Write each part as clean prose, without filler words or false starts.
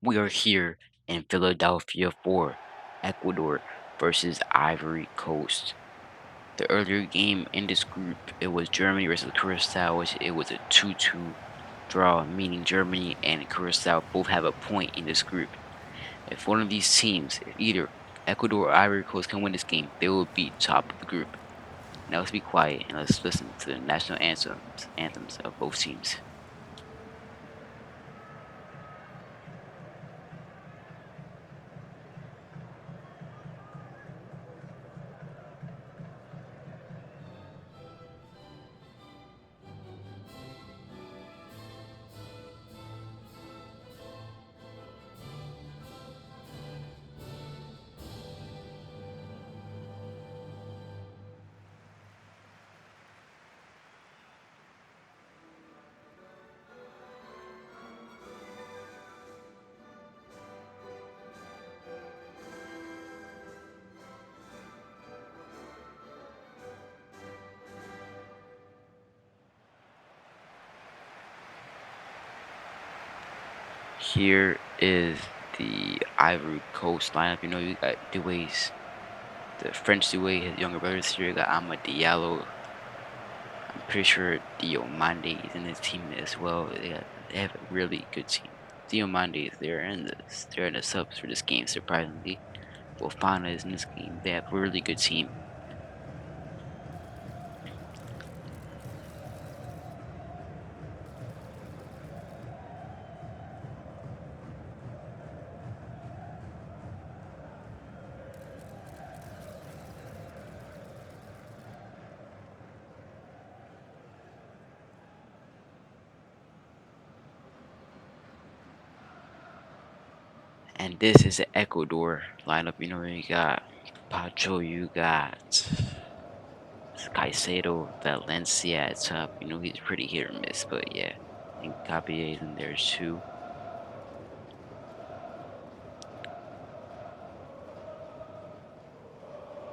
We are here in Philadelphia for Ecuador versus Ivory Coast. The earlier game in this group, it was Germany versus Curacao, which it was a 2-2 draw, meaning Germany and Curacao both have a point in this group. If one of these teams, if either Ecuador or Ivory Coast can win this game, they will be top of the group. Now let's be quiet and let's listen to the national anthems of both teams. Here is the Ivory Coast lineup. You know, you got Dewey's, the French Dewey, his younger brothers here. You got Amad Diallo. I'm pretty sure Diomande is in his team as well. They have a really good team. Diomande is there, and they're in the subs for this game, surprisingly. Fofana is in this game. They have a really good team. And this is the Ecuador lineup. You know, you got Pacho, you got Caicedo, Valencia at top. You know, he's pretty hit or miss, but yeah. I think Capier is in there too.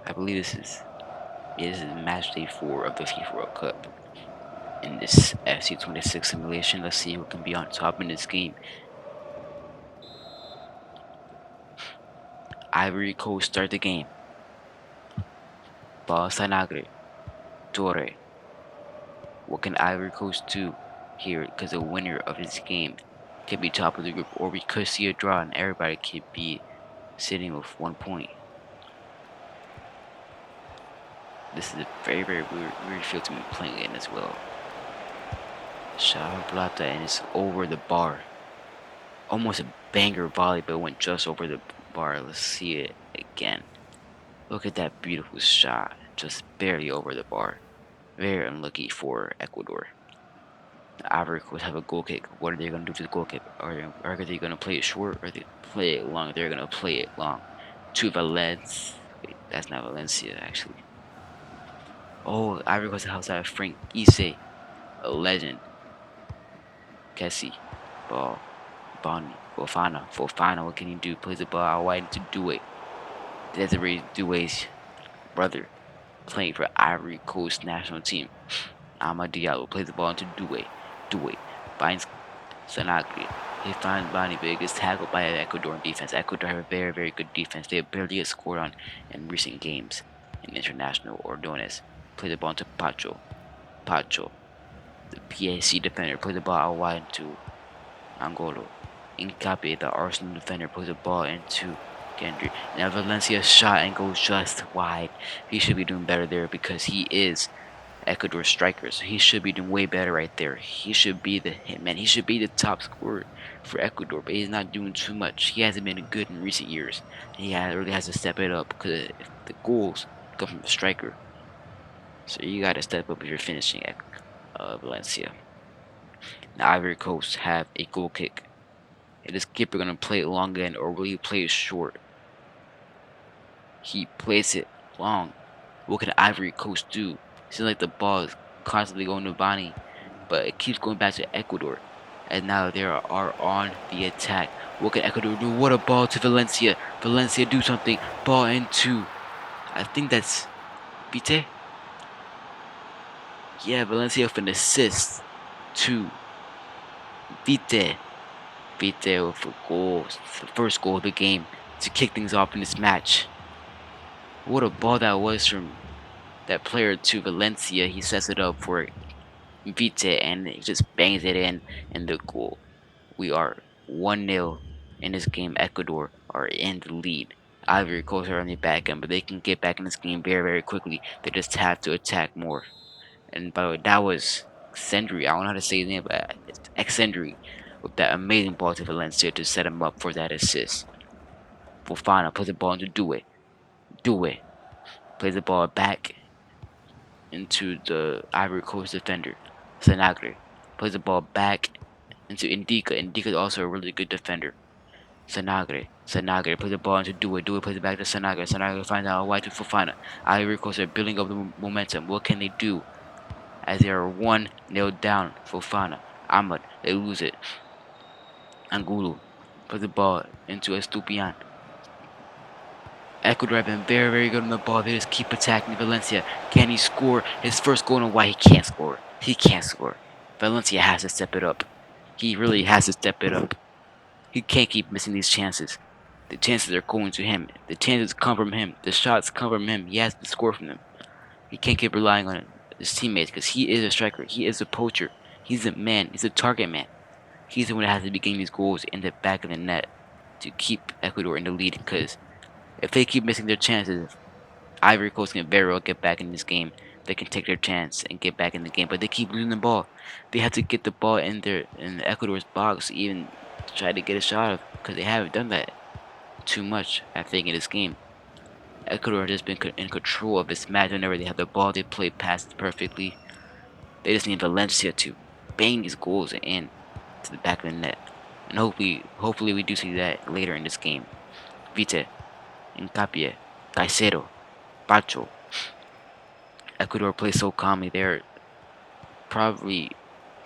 I believe this is match day 4 of the FIFA World Cup. In this FC26 simulation, let's see who can be on top in this game. Ivory Coast start the game. Ball Sanagre. Torre. What can Ivory Coast do here? Because the winner of this game can be top of the group, or we could see a draw and everybody could be sitting with 1 point. This is a very, very weird field to be playing in as well. Shot Plata, and it's over the bar. Almost a banger volley, but it went just over the bar. Let's see it again. Look at that beautiful shot. Just barely over the bar. Very unlucky for Ecuador. The Ivory Coast have a goal kick. What are they going to do to the goal kick? Are they going to play it short or are they play it long? They're going to play it long. To Valencia. Wait, that's not Valencia, actually. Oh, Ivory Coast outside Frank Ise, a legend. Kessie, ball, Bonnie, Fofana, what can he do? Plays the ball out wide to Dewey. Desiree Dewey's brother, playing for Ivory Coast national team. Amad Diallo plays the ball into Dewey. Dewey finds Sanagri. He finds Bonnie, but it gets tackled by the Ecuadorian defense. Ecuador have a very, very good defense. They have barely scored on in recent games in international Ordonez. Play the ball into Pacho. Pacho, the PAC defender, plays the ball out wide into Angolo. Incape, the Arsenal defender, plays the ball into Gendry. Now Valencia shot and goes just wide. He should be doing better there because he is Ecuador striker, so he should be doing way better right there. He should be the hitman. He should be the top scorer for Ecuador, but he's not doing too much. He hasn't been good in recent years. He really has to step it up because the goals come from the striker. So you got to step up if you're finishing at Valencia. Now Ivory Coast have a goal kick. Is this keeper going to play it long again, or will he play it short? He plays it long. What can Ivory Coast do? Seems like the ball is constantly going to Bonnie, but it keeps going back to Ecuador. And now they are on the attack. What can Ecuador do? What a ball to Valencia. Valencia do something. Ball into, I think that's Vite. Yeah, Valencia with an assist to Vite. Vite with a goal, the first goal of the game to kick things off in this match. What a ball that was from that player to Valencia. He sets it up for Vite and he just bangs it in the goal. We are 1-0 in this game. Ecuador are in the lead. Ivory Coast are on the back end, but they can get back in this game very, very quickly. They just have to attack more. And by the way, that was Sendry. I don't know how to say his name, but it's Xendry with that amazing ball to Valencia to set him up for that assist. Fofana puts the ball into Due. Due plays the ball back into the Ivory Coast defender. Sanagre plays the ball back into Indica. Indica is also a really good defender. Sanagre puts the ball into Due. Due plays it back to Sanagre. Sanagre finds out why to Fofana. Ivory Coast are building up the momentum. What can they do? As they are 1-0 down, Fofana, Ahmad, they lose it. Angulu puts the ball into Estupian. Ecuador have been very, very good on the ball. They just keep attacking Valencia. Can he score his first goal? And why he can't score? He can't score. Valencia has to step it up. He really has to step it up. He can't keep missing these chances. The chances are going to him. The chances come from him. The shots come from him. He has to score from them. He can't keep relying on his teammates because he is a striker. He is a poacher. He's a man. He's a target man. He's the one that has to be getting these goals in the back of the net to keep Ecuador in the lead because if they keep missing their chances, Ivory Coast can very well get back in this game. They can take their chance and get back in the game, but they keep losing the ball. They have to get the ball in Ecuador's box, even to try to get a shot of, because they haven't done that too much. I think in this game, Ecuador has just been in control of this match. Whenever they have the ball, they play past it perfectly. They just need Valencia to bang these goals in to the back of the net, and hopefully we do see that later in this game. Vite, Incapie, Caicedo, Pacho. Ecuador plays so calmly. They're probably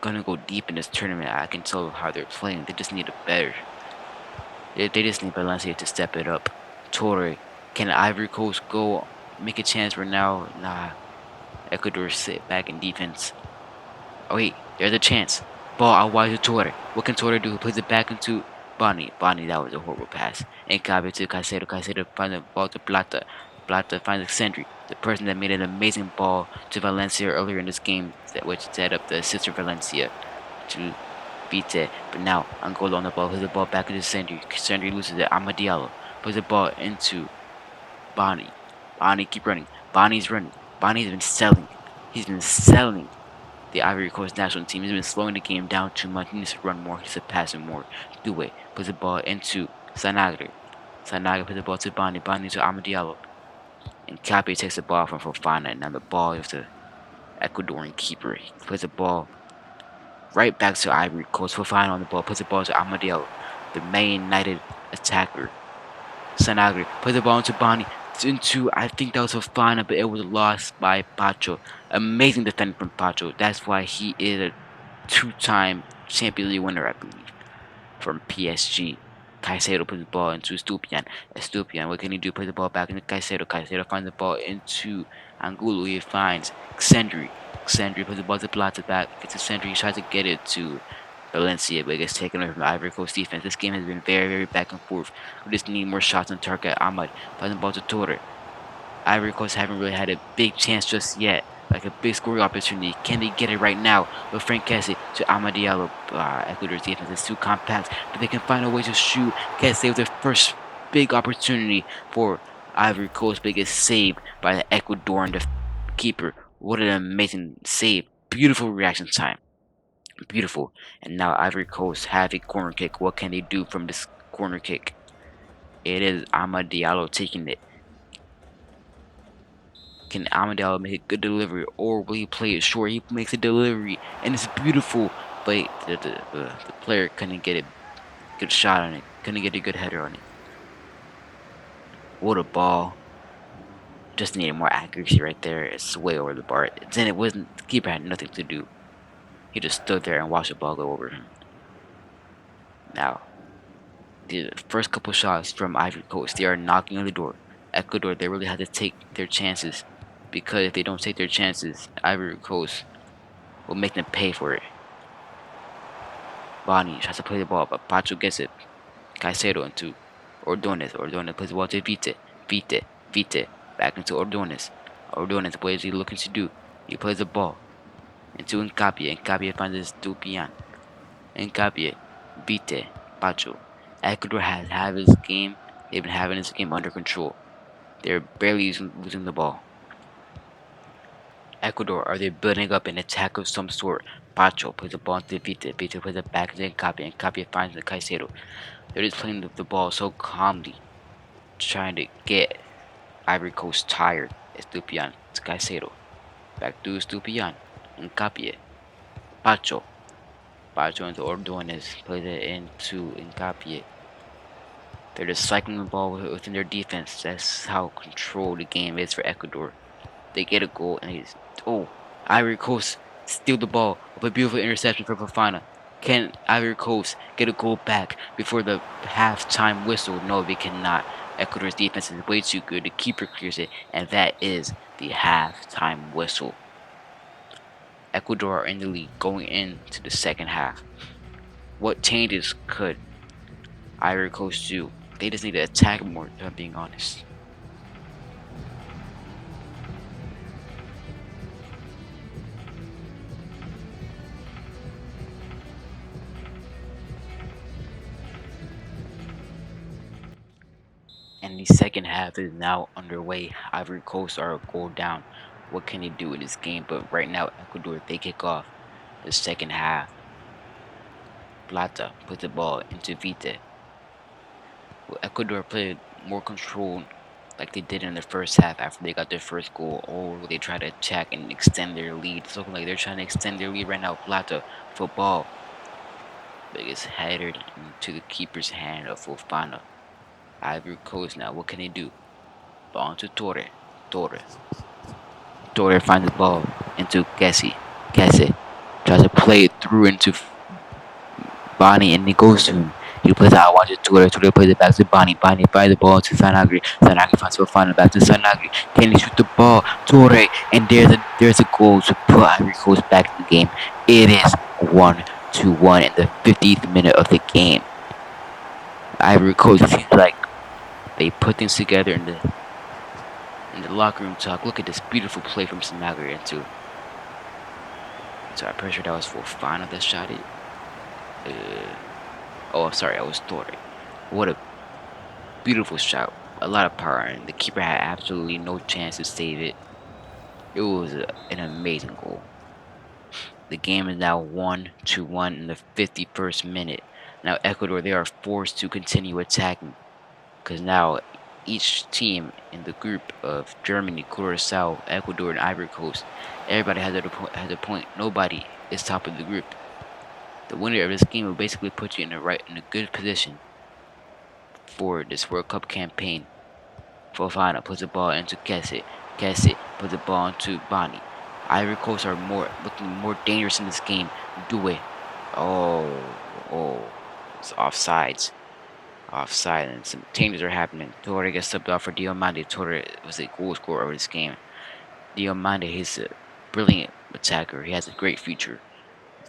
gonna go deep in this tournament. I can tell how they're playing. They just need a better. They just need Valencia to step it up. Torre, can Ivory Coast go make a chance for now? Nah. Ecuador sit back in defense. Oh wait, there's a chance. Ball out wide to Torre. What can Torre do? He plays it back into Bonnie. Bonnie, that was a horrible pass. And Cabe to Caicedo. Caicedo finds the ball to Plata. Plata finds Xendry, the person that made an amazing ball to Valencia earlier in this game, which set up the assist for Valencia to Vite. But now Angola on the ball, puts the ball back into Xendry. Xendry loses it. Amadiallo puts the ball into Bonnie. Bonnie keep running. Bonnie's running. Bonnie's been selling. He's been selling the Ivory Coast national team. He's been slowing the game down too much. He needs to run more. He needs to pass it more. Due puts the ball into Sanagre. Sanagre puts the ball to Bonnie. Bonnie to Amadiallo. And Capi takes the ball from Fofana. And now the ball is the Ecuadorian keeper. He puts the ball right back to Ivory Coast. Fofana on the ball. Puts the ball to Amadiallo, the Man United attacker. Sanagre puts the ball into Bonnie. Into, I think that was Fofana, but it was lost by Pacho. Amazing defending from Pacho. That's why he is a two-time Champions League winner, I believe, from PSG. Caicedo puts the ball into Estupian. Estupian, what can he do? Put the ball back into Caicedo. Caicedo finds the ball into Angulo. He finds Xendry. Xendry puts the ball to Plata back. Gets to Xendry. He tries to get it to Valencia, but it gets taken away from the Ivory Coast defense. This game has been very, very back and forth. We just need more shots on target. Ahmad finds the ball to Torre. Ivory Coast haven't really had a big chance just yet, like a big scoring opportunity. Can they get it right now? With Frank Kessie to Amadiallo. Ecuador's defense is too compact, but they can find a way to shoot. Kessie with their first big opportunity for Ivory Coast, but it gets saved by the Ecuadorian keeper. What an amazing save. Beautiful reaction time. Beautiful. And now Ivory Coast have a corner kick. What can they do from this corner kick? It is Amadiallo taking it. Can Amadiallo make a good delivery, or will he play it short? He makes a delivery, and it's beautiful, but the player couldn't get a good shot on it. Couldn't get a good header on it. What a ball. Just needed more accuracy right there. It's way over the bar. Then it wasn't, the keeper had nothing to do. He just stood there and watched the ball go over him. Now, the first couple shots from Ivory Coast, they are knocking on the door. Ecuador, they really have to take their chances, because if they don't take their chances, Ivory Coast will make them pay for it. Bonnie tries to play the ball, but Pacho gets it. Caicedo into Ordonez. Ordonez plays the ball to Vite. Vite. Vite. Back into Ordonez. Ordonez, what is he looking to do? He plays the ball into Incapie. Incapie finds Stupian. Incapie. Vite. Pacho. Ecuador has had his game. They've been having this game under control. They're barely losing the ball. Ecuador, are they building up an attack of some sort? Pacho plays the ball into Vite. Vite plays it back into Incapie. Incapie finds the Caicedo. They're just playing the ball so calmly, trying to get Ivory Coast tired. Estupian to Caicedo. Back to Estupian. Incapie. Pacho. Pacho into Ordonez. Plays it into Incapie. They're just cycling the ball within their defense. That's how controlled the game is for Ecuador. They get a goal and Ivory Coast steal the ball with a beautiful interception from Fofana. Can Ivory Coast get a goal back before the halftime whistle? No, they cannot. Ecuador's defense is way too good. The keeper clears it, and that is the halftime whistle. Ecuador are in the lead going into the second half. What changes could Ivory Coast do? They just need to attack more, if I'm being honest. And the second half is now underway. Ivory Coast are a goal down. What can they do in this game? But right now, Ecuador, they kick off the second half. Plata puts the ball into Vite. Well, Ecuador played more control like they did in the first half after they got their first goal. Or they try to attack and extend their lead. It's looking like they're trying to extend their lead right now. Plata, football. Biggest header into the keeper's hand of Fofana. Ivory Coast now, what can they do? Ball into Torre. Torre. Torre finds the ball into Kessie. Kessie tries to play it through into Bonnie and it goes to him. He plays it out wide to Torre. Torre plays it back to Bonnie. Bonnie finds the ball to Sanagri. Sanagri finds Fofana back to Sanagri. Can he shoot the ball? Torre. And there's a goal to put Ivory Coast back in the game. It is 1-1 in the 50th minute of the game. Ivory Coast seems like they put things together in the locker room talk. Look at this beautiful play from Sanagri into. So I'm pretty sure that was Fofana that shot it. I'm sorry, I was Torre. What a beautiful shot. A lot of power, and the keeper had absolutely no chance to save it. It was an amazing goal. The game is now 1-1 in the 51st minute. Now Ecuador, they are forced to continue attacking, because now each team in the group of Germany, Curacao, Ecuador, and Ivory Coast, everybody has a point. Nobody is top of the group. The winner of this game will basically put you in a good position for this World Cup campaign. Fofana puts the ball into Kessie. Kessie puts the ball into Bonnie. Ivory Coast are looking more dangerous in this game. Do it. It's offsides. Offside, and some changes are happening. Torre gets subbed off for Diomande. Torre was a goal scorer over this game. Diomande, he's a brilliant attacker. He has a great future.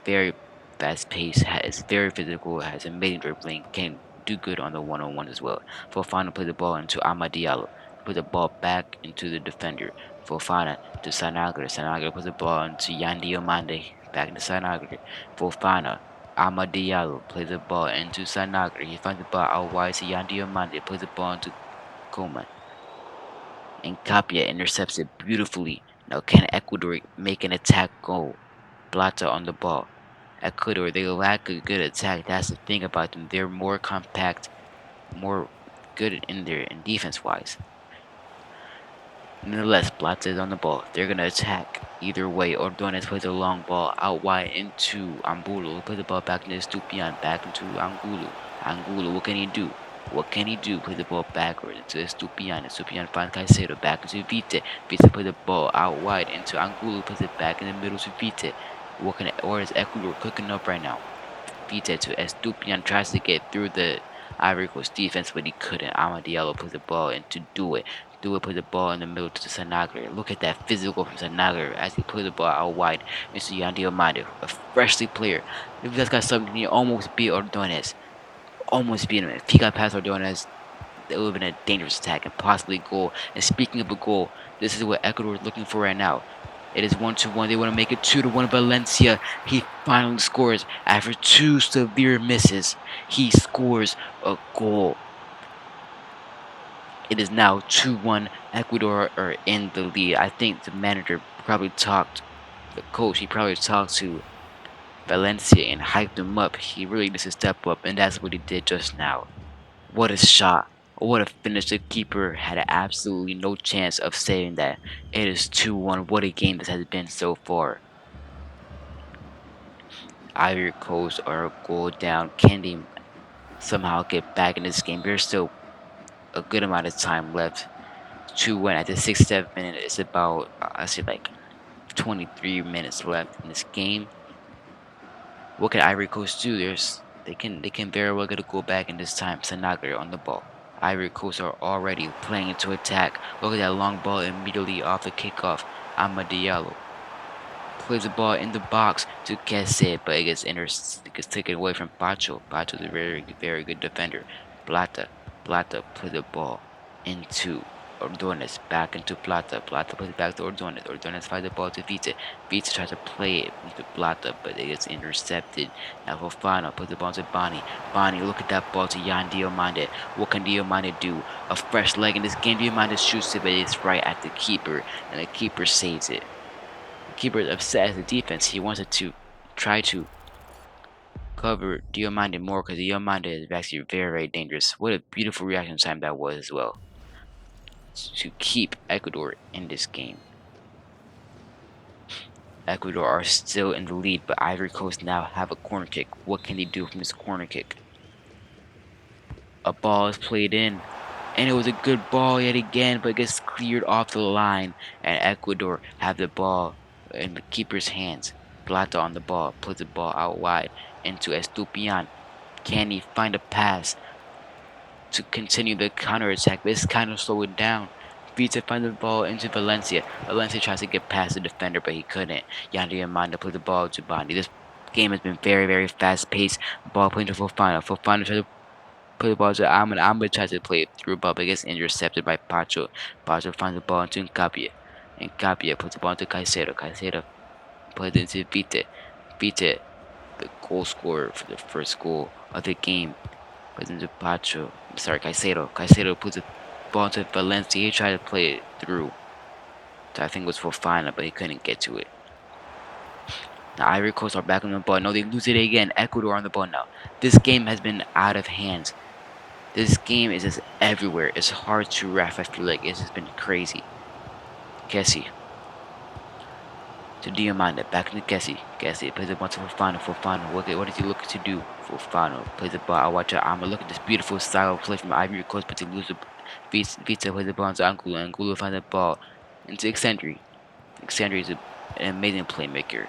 Very fast pace, is very physical, has amazing dribbling, can do good on the one-on-one as well. Fofana put the ball into Amad Diallo. Put the ball back into the defender. Fofana to Sanagre. Sanagre puts the ball into Yan Diomande. Back into Sanagre. Fofana. Amad Diallo plays the ball into Sanagre. He finds the ball out wide to Yan Diomande. Plays the ball into Coman. And Capia intercepts it beautifully. Now can Ecuador make an attack goal? Plata on the ball. Ecuador, they lack a good attack. That's the thing about them. They're more compact, more good in there and defense-wise. Nonetheless, Plata is on the ball. They're going to attack either way. Ordonez plays a long ball out wide into Angulo. Plays the ball back into Stupian. Back into Angulo. Angulo, what can he do? What can he do? Play the ball backwards into Stupian. Stupian finds Caicedo. Back into Vite. Vite plays the ball out wide into Angulo. Plays it back in the middle to Vite. Or is Ecuador cooking up right now? Vite to Estupian tries to get through the Ivory Coast defense, but he couldn't. Amad Diallo puts the ball in to do it. Do it, put the ball in the middle to Sanagra. Look at that physical from Sanagra as he put the ball out wide into Yandy Amado, a freshly player. If that's got something, he almost beat Ordonez. Almost beat him. If he got past Ordonez, it would have been a dangerous attack and possibly goal. And speaking of a goal, this is what Ecuador is looking for right now. It is 1-1. They want to make it 2-1. Valencia. He finally scores after 2 severe misses. He scores a goal. It is now 2-1. Ecuador are in the lead. I think the manager probably talked, the coach, he probably talked to Valencia and hyped him up. He really needs to step up, and that's what he did just now. What a shot. What a finish. The keeper had absolutely no chance of saving that. It is 2-1. What a game this has been so far. Ivory Coast are a goal down. Can they somehow get back in this game? There's still a good amount of time left. 2-1 at the 67th minute. It's about, I say, like 23 minutes left in this game. What can Ivory Coast do? They can very well get a goal back in this time. Sanagra on the ball. Ivory Coast are already playing into attack. Look at that long ball immediately off the kickoff. Amad Diallo plays the ball in the box to Kese, but it gets taken away from Pacho. Pacho is a very good defender. Plata plays the ball into Ordonez, back into Plata. Plata plays it back to Ordonez. Ordonez finds the ball to Vite. Vite tries to play it into Plata, but it gets intercepted. Now Fofana puts the ball to Bani. Bani, look at that ball to Yan Diomande. What can Diomande do? A fresh leg in this game. Diomande shoots it, but it's right at the keeper, and the keeper saves it. Keeper is upset at the defense. He wanted to try to cover Diomande more because Diomande is actually very dangerous. What a beautiful reaction time that was as well to keep Ecuador in this game. Ecuador are still in the lead, but Ivory Coast now have a corner kick. What can they do from this corner kick? A ball is played in, and it was a good ball yet again, but it gets cleared off the line, and Ecuador have the ball in the keeper's hands. Plata on the ball, puts the ball out wide into Estupian. Can he find a pass to continue the counter attack? But it's kind of slowed down. Vita finds the ball into Valencia. Valencia tries to get past the defender, but he couldn't. Yandy Amanda put the ball to Bondi. This game has been very fast paced. Ball played to Fofana. Fofana tries to put the ball to Ahmed. Ahmed tries to play it through, but gets intercepted by Pacho. Pacho finds the ball into Nkapia. Nkapia puts the ball into Caicedo. Caicedo puts it into Vite. Vite, the goal scorer for the first goal of the game, puts it into Pacho. I'm sorry, Caicedo. Caicedo puts the ball into Valencia. He tried to play it through. So I think it was Fofana, but he couldn't get to it. Now Ivory Coast are back on the ball. No, they lose it again. Ecuador on the ball now. This game has been out of hands. This game is just everywhere. It's hard to ref. I feel like it's just been crazy. Kessie. To Diamanda. Back into Kessie. Kessie plays the ball to Fofana. Fofana. What is he looking to do? Fofana plays the ball. I watch it. I'm look at this beautiful style of play from Ivory Coast, but they lose the Vita plays the ball into Angulo. Angulo finds the ball into Exandri. Exandri is an amazing playmaker.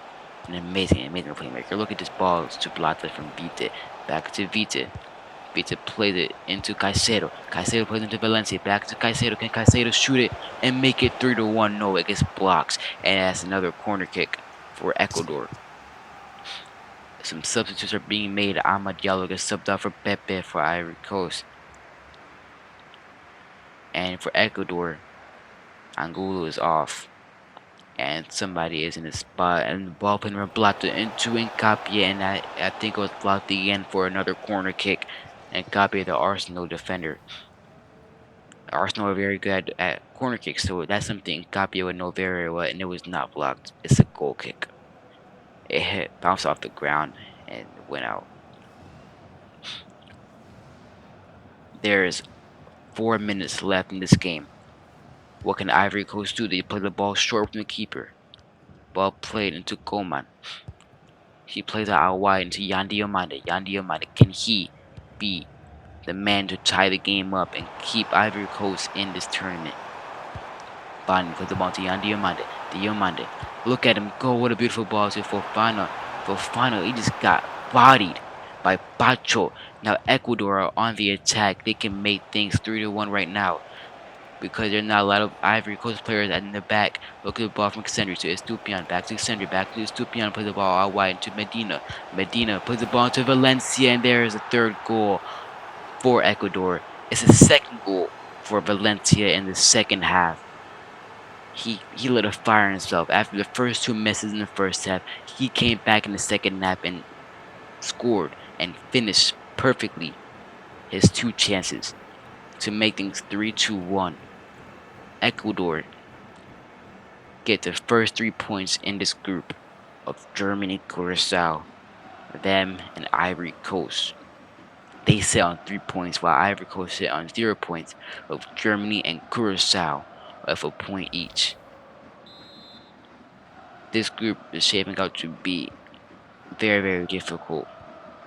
An amazing playmaker. Look at this ball to Plata from Vite. Back to Vite. Vite plays it into Caicedo. Caicedo plays into Valencia. Back to Caicedo. Can Caicedo shoot it and make it 3-1? No, it gets blocks. And that's another corner kick for Ecuador. Some substitutes are being made. Amad Diallo gets subbed out for Pepe for Ivory Coast. And for Ecuador, Angulo is off. And somebody is in the spot, and the ball playing from Plata into Nkapia, and I think it was blocked again for another corner kick. Nkapia, the Arsenal defender. Arsenal are very good at corner kicks, so that's something Nkapia would know very well, and it was not blocked. It's a goal kick. It bounced off the ground and went out. There's 4 minutes left in this game. What can Ivory Coast do? They play the ball short from the keeper. Ball played into Coman. He plays it out wide into Yan Diomande. Yan Diomande, can he be the man to tie the game up and keep Ivory Coast in this tournament? Bani plays the ball to Yan Diomande. Diomande, look at him go. What a beautiful ball to Fofana. Fofana, he just got bodied by Pacho. Now Ecuador are on the attack. They can make things 3-1 right now. because there's not a lot of Ivory Coast players in the back. Look at the ball from Cassandra to Estupian, back to Cassandra, back to Estupian, plays the ball out wide into Medina. Medina plays the ball into Valencia, and there is a third goal for Ecuador. It's the second goal for Valencia in the second half. He lit a fire himself. After the first two misses in the first half, he came back in the second half and scored and finished perfectly his two chances to make things 3-2-1. Ecuador get the first 3 points in this group of Germany, Curacao, them, and Ivory Coast. They sit on 3 points while Ivory Coast sit on 0 points, with Germany and Curacao of a point each. This group is shaping out to be very, very difficult,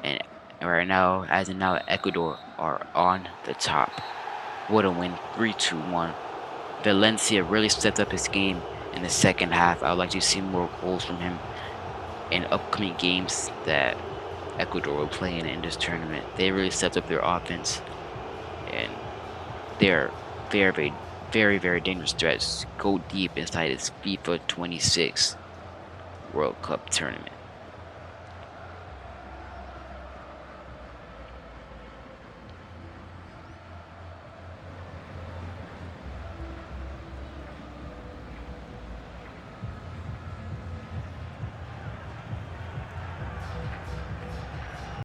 and right now, as of now, Ecuador are on the top. What a win, 3-2-1. Valencia really stepped up his game in the second half. I would like to see more goals from him in upcoming games that Ecuador will play in this tournament. They really stepped up their offense, and they're very, very, very dangerous threats. Go deep inside this FIFA 26 World Cup tournament.